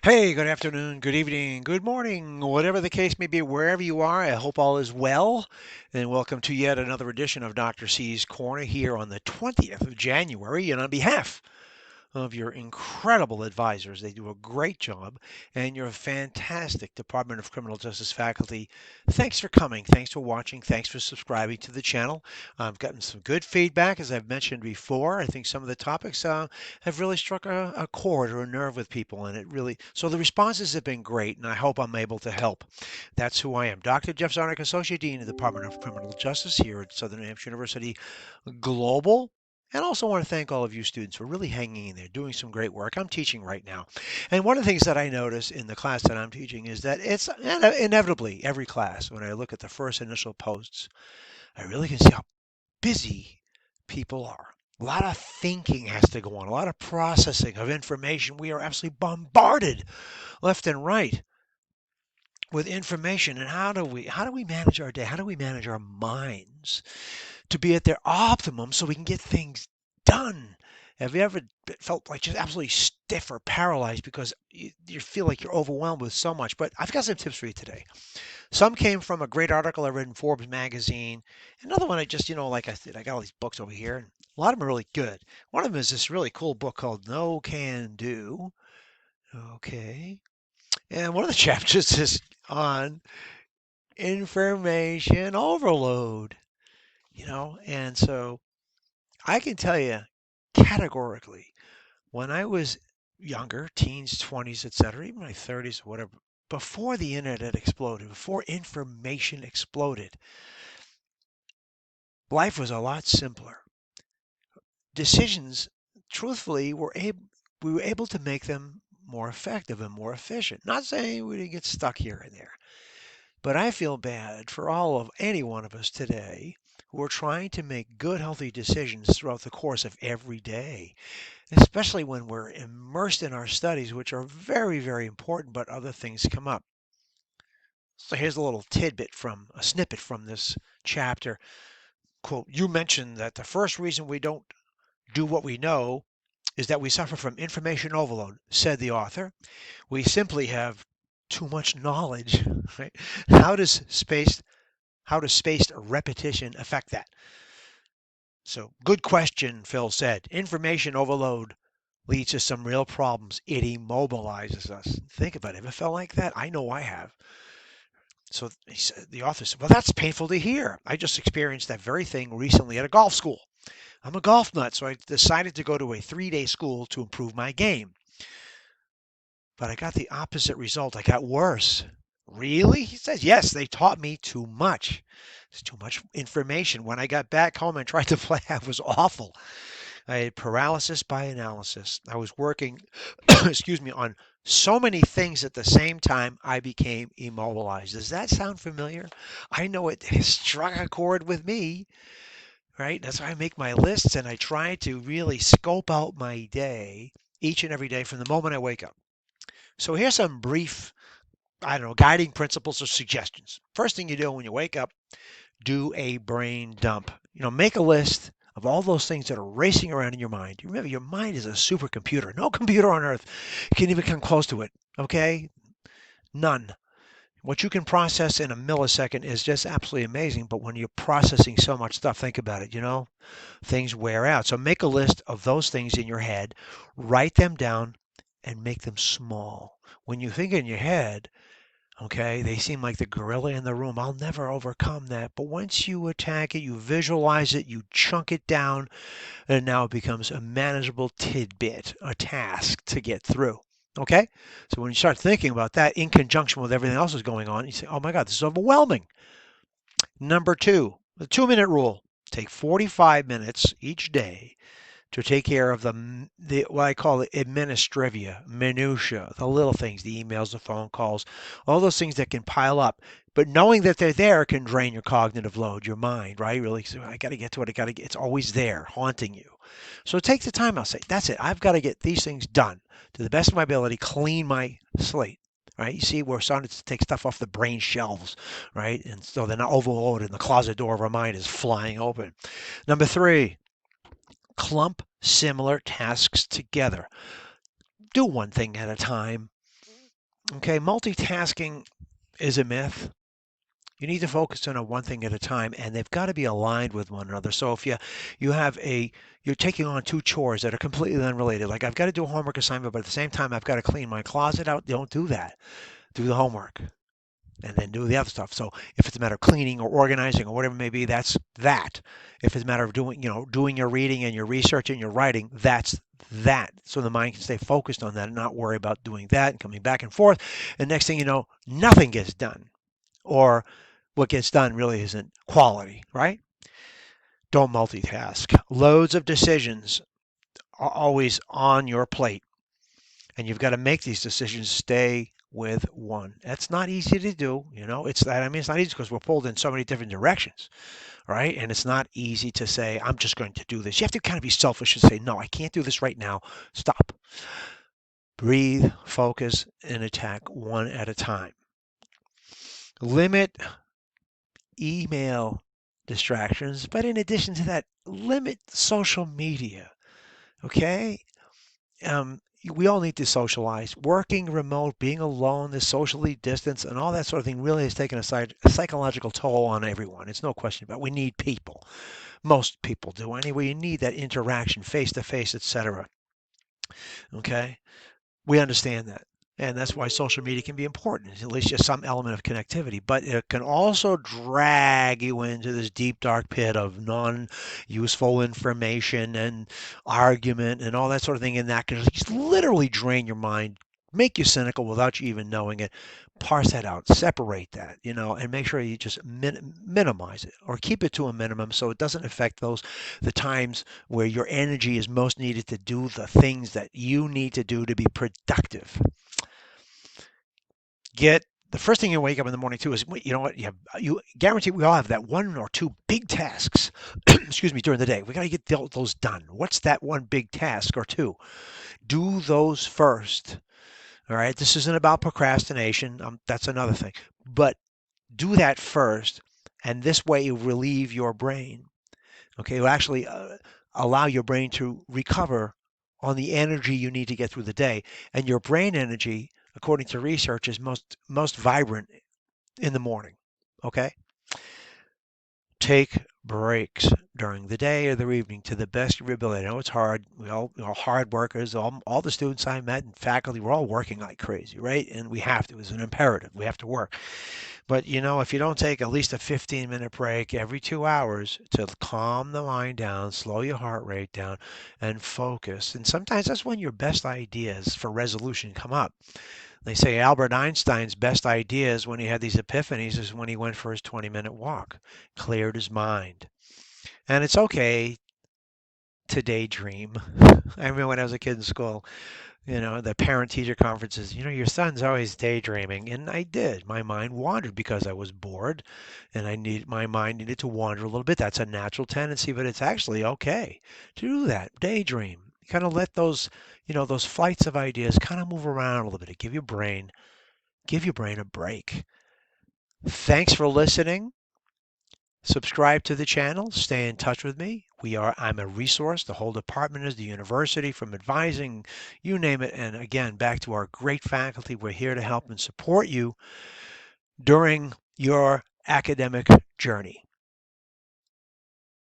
Hey, good afternoon, good evening, good morning, whatever the case may be, wherever you are. I hope all is well. And welcome to yet another edition of Dr. C's Corner here on the 20th of January. And on behalf of your incredible advisors. They do a great job, and your fantastic Department of Criminal Justice faculty. Thanks for coming. Thanks for watching. Thanks for subscribing to the channel. I've gotten some good feedback, as I've mentioned before. I think some of the topics have really struck a chord or a nerve with people, and it really, so the responses have been great, and I hope I'm able to help. That's who I am. Dr. Jeff Zarnick, Associate Dean of the Department of Criminal Justice here at Southern New Hampshire University Global. And also want to thank all of you students for really hanging in there, doing some great work. I'm teaching right now. And one of the things that I notice in the class that I'm teaching is that it's inevitably every class, when I look at the first initial posts, I really can see how busy people are. A lot of thinking has to go on, a lot of processing of information. We are absolutely bombarded left and right with information. And how do we manage our day? How do we manage our minds to be at their optimum so we can get things done? Have you ever felt like just absolutely stiff or paralyzed because you feel like you're overwhelmed with so much? But I've got some tips for you today. Some came from a great article I read in Forbes magazine. Another one I just, like I said, I got all these books over here, and a lot of them are really good. One of them is this really cool book called No Can Do. Okay. And one of the chapters is on information overload, and so I can tell you categorically, when I was younger, teens, 20s, etc., even my 30s, or whatever, before the internet exploded, before information exploded, life was a lot simpler. Decisions, truthfully, we were able to make them more effective and more efficient. Not saying we didn't get stuck here and there, but I feel bad for all of any one of us today who are trying to make good, healthy decisions throughout the course of every day, especially when we're immersed in our studies, which are very, very important, but other things come up. So here's a little a snippet from this chapter. Quote, you mentioned that the first reason we don't do what we know is that we suffer from information overload, said the author. We simply have too much knowledge. Right? How does spaced repetition affect that? So, good question, Phil said. Information overload leads to some real problems. It immobilizes us. Think about it. Ever felt like that? I know I have. So the author said, well, that's painful to hear. I just experienced that very thing recently at a golf school. I'm a golf nut, so I decided to go to a 3-day school to improve my game. But I got the opposite result. I got worse. Really? He says, yes, they taught me too much. It's too much information. When I got back home and tried to play, I was awful. I had paralysis by analysis. I was working, excuse me, on so many things at the same time, I became immobilized. Does that sound familiar? I know it has struck a chord with me, right? That's why I make my lists and I try to really scope out my day each and every day from the moment I wake up. So here's some brief, I don't know, guiding principles or suggestions. First thing you do when you wake up, do a brain dump. Make a list of all those things that are racing around in your mind. Remember, your mind is a supercomputer. No computer on earth can even come close to it. Okay? None. What you can process in a millisecond is just absolutely amazing. But when you're processing so much stuff, think about it. Things wear out. So make a list of those things in your head, write them down, and make them small. When you think in your head, okay, they seem like the gorilla in the room. I'll never overcome that. But once you attack it, you visualize it, you chunk it down, and now it becomes a manageable tidbit, a task to get through. Okay? So when you start thinking about that in conjunction with everything else that's going on, you say, oh my God, this is overwhelming. Number two, the 2-minute rule. Take 45 minutes each day to take care of the what I call the administrivia, minutia, the little things, the emails, the phone calls, all those things that can pile up. But knowing that they're there can drain your cognitive load, your mind, right? Really, so I got to get to it. It's always there, haunting you. So take the time. I'll say, that's it. I've got to get these things done to the best of my ability. Clean my slate. Right? You see, we're starting to take stuff off the brain shelves, right? And so they're not overloaded, and the closet door of our mind is flying open. Number three, clump similar tasks together. Do one thing at a time. Okay, multitasking is a myth. You need to focus on one thing at a time, and they've got to be aligned with one another. So if you have you're taking on two chores that are completely unrelated, like I've got to do a homework assignment, but at the same time I've got to clean my closet out. Don't do that. Do the homework and then do the other stuff. So if it's a matter of cleaning or organizing or whatever it may be, that's that. If it's a matter of doing your reading and your research and your writing, that's that. So the mind can stay focused on that and not worry about doing that and coming back and forth. And next thing you know, nothing gets done. Or what gets done really isn't quality, right? Don't multitask. Loads of decisions are always on your plate, and you've got to make these decisions. Stay with one. That's not easy to do. It's that. I mean, it's not easy because we're pulled in so many different directions, right? And it's not easy to say, I'm just going to do this. You have to kind of be selfish and say, no, I can't do this right now. Stop. Breathe, focus, and attack one at a time. Limit email distractions, but in addition to that, limit social media. Okay? We all need to socialize. Working remote, being alone, the socially distanced, and all that sort of thing really has taken a psychological toll on everyone. It's no question about it. We need people. Most people do anyway. You need that interaction, face to face, etc. Okay? We understand that. And that's why social media can be important, at least just some element of connectivity. But it can also drag you into this deep, dark pit of non useful information and argument and all that sort of thing. And that can just literally drain your mind, make you cynical without you even knowing it. Parse that out, separate that, and make sure you just minimize it or keep it to a minimum so it doesn't affect the times where your energy is most needed to do the things that you need to do to be productive. Get the first thing you wake up in the morning too is, you know what, you guarantee we all have that one or two big tasks excuse me, during the day. We got to get those done. What's that one big task or two? Do those first. All right, this isn't about procrastination. That's another thing, but do that first, and this way you relieve your brain. Okay, you actually allow your brain to recover on the energy you need to get through the day. And your brain energy, according to research, is most vibrant in the morning. Okay? Take breaks during the day or the evening to the best of your ability. I know it's hard. We're all hard workers. All the students I met and faculty, we're all working like crazy, right? And we have to. It's an imperative. We have to work. But if you don't take at least a 15-minute break every 2 hours to calm the mind down, slow your heart rate down, and focus, and sometimes that's when your best ideas for resolution come up. They say Albert Einstein's best ideas when he had these epiphanies is when he went for his 20-minute walk, cleared his mind. And it's okay to daydream. I remember when I was a kid in school, the parent-teacher conferences, your son's always daydreaming. And I did. My mind wandered because I was bored and my mind needed to wander a little bit. That's a natural tendency, but it's actually okay to do that. Daydream. Kind of let those flights of ideas kind of move around a little bit. Give your brain a break. Thanks for listening. Subscribe to the channel. Stay in touch with me. I'm a resource. The whole department is the university, from advising, you name it. And again, back to our great faculty, we're here to help and support you during your academic journey.